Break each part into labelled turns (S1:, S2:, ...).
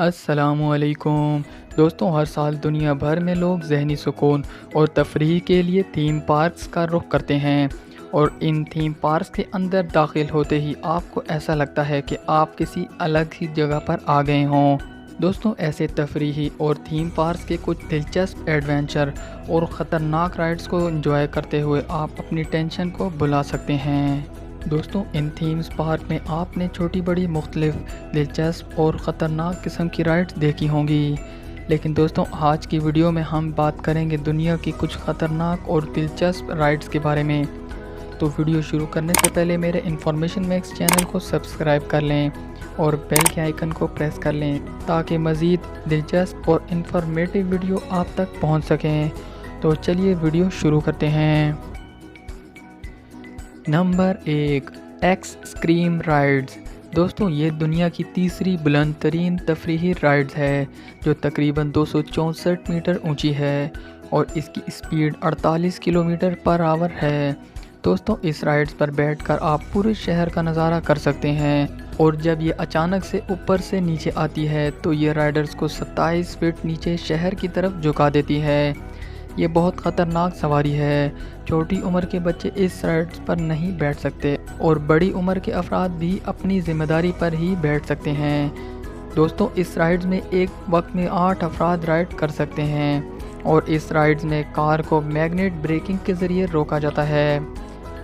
S1: अस्सलामुअलैकुम दोस्तों, हर साल दुनिया भर में लोग ज़हनी सुकून और तफरीह के लिए थीम पार्क्स का रुख करते हैं। और इन थीम पार्क्स के अंदर दाखिल होते ही आपको ऐसा लगता है कि आप किसी अलग ही जगह पर आ गए हों। दोस्तों, ऐसे तफरीही और थीम पार्क्स के कुछ दिलचस्प एडवेंचर और ख़तरनाक राइड्स को एंजॉय करते हुए आप अपनी टेंशन को भुला सकते हैं। दोस्तों, इन थीम्स पार्क में आपने छोटी बड़ी मुख्तलिफ दिलचस्प और ख़तरनाक किस्म की राइड्स देखी होंगी। लेकिन दोस्तों, आज की वीडियो में हम बात करेंगे दुनिया की कुछ ख़तरनाक और दिलचस्प राइड्स के बारे में। तो वीडियो शुरू करने से पहले मेरे इन्फॉर्मेशन मैक्स चैनल को सब्सक्राइब कर लें और बेल के आइकन को प्रेस कर लें ताकि मज़ीद दिलचस्प और इन्फॉर्मेटिव वीडियो आप तक पहुंच सकें। तो चलिए वीडियो शुरू करते हैं। Number 1, extreme rides. दोस्तों, ये दुनिया की तीसरी बुलंद तरीन तफरीही राइड्स है जो तकरीबन 264 मीटर ऊंची है और इसकी स्पीड 48 किलोमीटर पर आवर है। दोस्तों, इस राइड्स पर बैठकर आप पूरे शहर का नज़ारा कर सकते हैं और जब ये अचानक से ऊपर से नीचे आती है तो ये राइडर्स को 27 फीट नीचे शहर की तरफ झुका देती है। ये बहुत ख़तरनाक सवारी है। छोटी उम्र के बच्चे इस राइड्स पर नहीं बैठ सकते और बड़ी उम्र के अफराद भी अपनी ज़िम्मेदारी पर ही बैठ सकते हैं। दोस्तों, इस राइड्स में एक वक्त में 8 अफराद राइड कर सकते हैं और इस राइड्स में कार को मैग्नेट ब्रेकिंग के ज़रिए रोका जाता है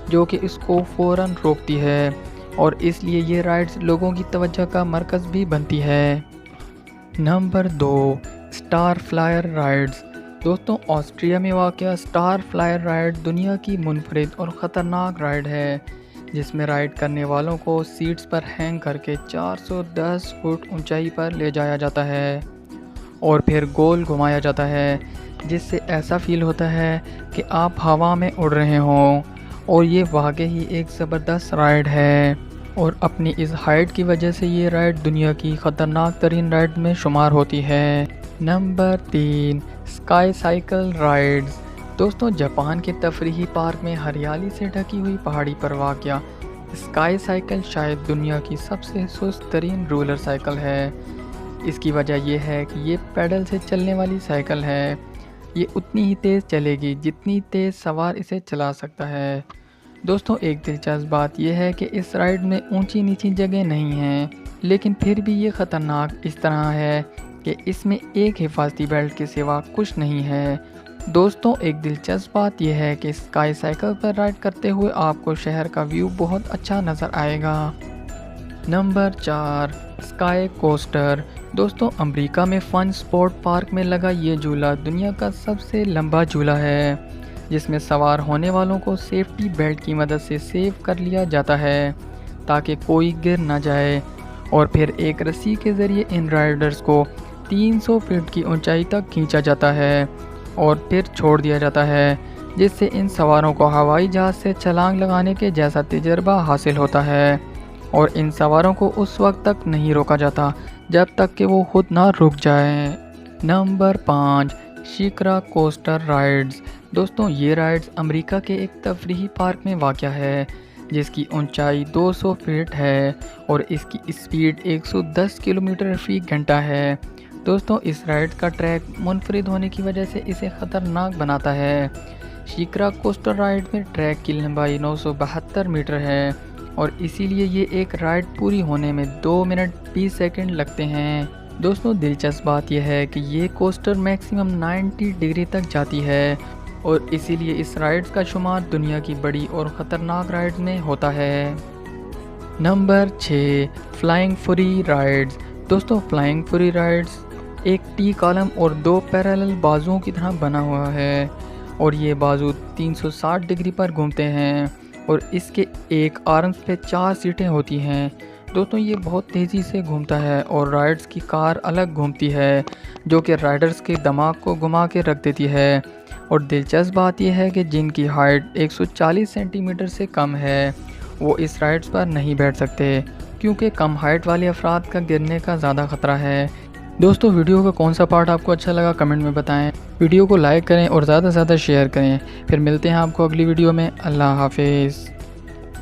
S1: जो कि इसको फ़ौरन रोकती है और इसलिए ये राइड्स लोगों की तवज्जो का मरकज़ भी बनती है। Number 2, star flyer rides. दोस्तों, ऑस्ट्रिया में वाक़या स्टार फ्लायर राइड दुनिया की मुनफरिद और ख़तरनाक राइड है जिसमें राइड करने वालों को सीट्स पर हैंग करके 410 फुट ऊंचाई पर ले जाया जाता है और फिर गोल घुमाया जाता है जिससे ऐसा फ़ील होता है कि आप हवा में उड़ रहे हों। और ये वाकई ही एक ज़बरदस्त राइड है और अपनी इस हाइट की वजह से ये राइड दुनिया की ख़तरनाक तरीन राइड में शुमार होती है। Number 3, sky cycle rides. दोस्तों, जापान के तफरीही पार्क में हरियाली से ढकी हुई पहाड़ी पर वाक़या स्काई साइकिल शायद दुनिया की सबसे सुस्त तरीन रोलर साइकिल है। इसकी वजह यह है कि ये पैडल से चलने वाली साइकिल है। ये उतनी ही तेज़ चलेगी जितनी तेज़ सवार इसे चला सकता है। दोस्तों, एक दिलचस्प बात यह है कि इस राइड में ऊंची नीची जगह नहीं है, लेकिन फिर भी ये ख़तरनाक इस तरह है कि इसमें एक हिफाजती बेल्ट के सिवा कुछ नहीं है। दोस्तों, एक दिलचस्प बात यह है कि स्काई साइकिल पर राइड करते हुए आपको शहर का व्यू बहुत अच्छा नज़र आएगा। Number 4, sky coaster. दोस्तों, अमेरिका में फन स्पोर्ट पार्क में लगा ये झूला दुनिया का सबसे लंबा झूला है जिसमें सवार होने वालों को सेफ्टी बेल्ट की मदद से सेव कर लिया जाता है ताकि कोई गिर न जाए और फिर एक रस्सी के ज़रिए इन राइडर्स को 300 फीट की ऊंचाई तक खींचा जाता है और फिर छोड़ दिया जाता है जिससे इन सवारों को हवाई जहाज़ से छलांग लगाने के जैसा तजुर्बा हासिल होता है और इन सवारों को उस वक्त तक नहीं रोका जाता जब तक कि वो खुद ना रुक जाए। Number 5, shikra coaster rides. दोस्तों, ये राइड्स अमेरिका के एक तफरीही पार्क में वाक़या है जिसकी ऊंचाई 200 फीट है और इसकी स्पीड 110 किलोमीटर फ़ी घंटा है। दोस्तों, इस राइड का ट्रैक मुनफरिद होने की वजह से इसे ख़तरनाक बनाता है। शिकरा कोस्टर राइड में ट्रैक की लंबाई 972 मीटर है और इसीलिए ये एक राइड पूरी होने में 2 मिनट 20 सेकंड लगते हैं। दोस्तों, दिलचस्प बात यह है कि ये कोस्टर मैक्सिमम 90 डिग्री तक जाती है और इसीलिए इस राइड्स का शुमार दुनिया की बड़ी और ख़तरनाक राइड्स में होता है। Number 6, flying fury rides. दोस्तों, फ्लाइंग फुरी राइड्स एक टी कॉलम और 2 पैरेलल बाजुओं की तरह बना हुआ है और ये बाजू 360 डिग्री पर घूमते हैं और इसके एक आर्म्स पे 4 सीटें होती हैं। दोस्तों, ये बहुत तेज़ी से घूमता है और राइड्स की कार अलग घूमती है जो कि राइडर्स के दिमाग को घुमा के रख देती है। और दिलचस्प बात यह है कि जिनकी हाइट 140 सेंटीमीटर से कम है वो इस राइड्स पर नहीं बैठ सकते क्योंकि कम हाइट वाले अफराद का गिरने का ज़्यादा ख़तरा है। दोस्तों, वीडियो का कौन सा पार्ट आपको अच्छा लगा कमेंट में बताएं। वीडियो को लाइक करें और ज़्यादा से ज़्यादा शेयर करें। फिर मिलते हैं आपको अगली वीडियो में। अल्लाह हाफिज़।